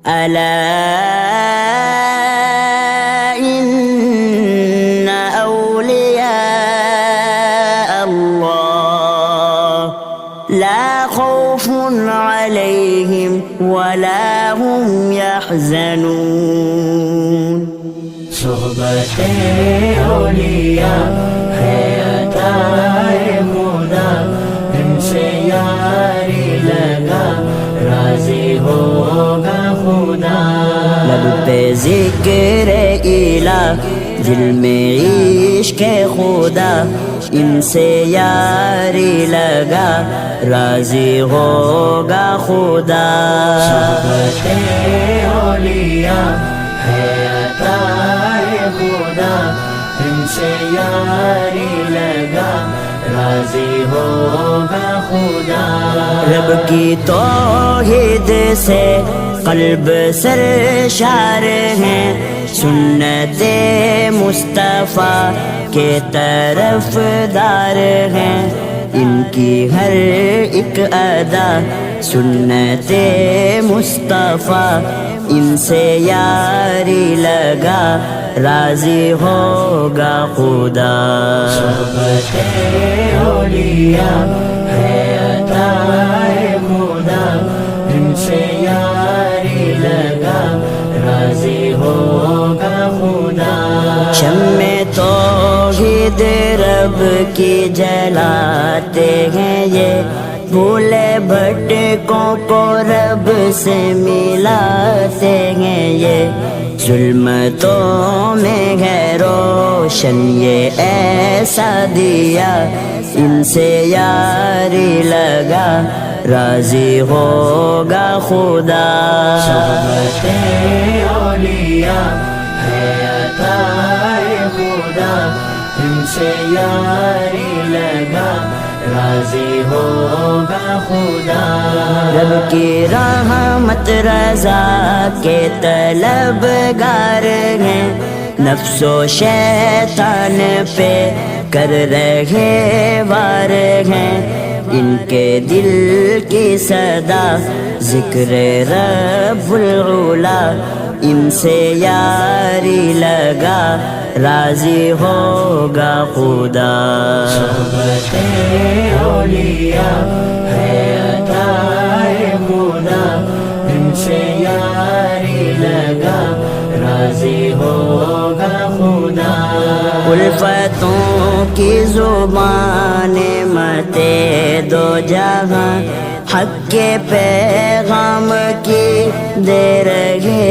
ألا إن أولياء الله لا خوف عليهم ولا هم يحزنون صحبت اولیاء ہے عطائے خدا، ان سے یاری لگا راضی ہوگا خدا۔ لب پہ ذکر الہ، دل میں عشق خدا، ان سے یاری لگا راضی ہوگا خدا۔ صحبت اولیاء ہے عطائے خدا، ان سے یاری لگا راضی ہوگا خدا۔ رب کی توحید سے قلب سرشار ہیں، سنت مصطفیٰ کے طرف دار ہیں، ان کی ہر ایک ادا سنت مصطفیٰ، ان سے یاری لگا راضی ہوگا خدا۔ صحبت اولیاء ہے عطائے خدا، ان سے یاری لگا راضی ہوگا خدا۔ شمع توحید رب کی جلاتے ہیں یہ، بھولے بھٹکوں کو رب سے ملاتے ہیں یہ، ظلمتوں میں ہے روشن یہ ایسا دیا، ان سے یاری لگا راضی ہوگا خدا۔ صحبت اولیاء ہے عطائے خدا، ان سے یاری لگا راضی ہوگا خدا۔ رب کی رحمت رضا کے طلبگار ہیں، نفس و شیطان پہ کر رہے وار ہیں، ان کے دل کی صدا ذکر رب العلا، ان سے یاری لگا راضی ہوگا خدا۔ صحبت اولیاء ہے عطائے خدا، ان سے یاری لگا راضی ہوگا خدا۔ الفتوں کی زبان متے دو جہاں، حق کے پیغام کی دے رہے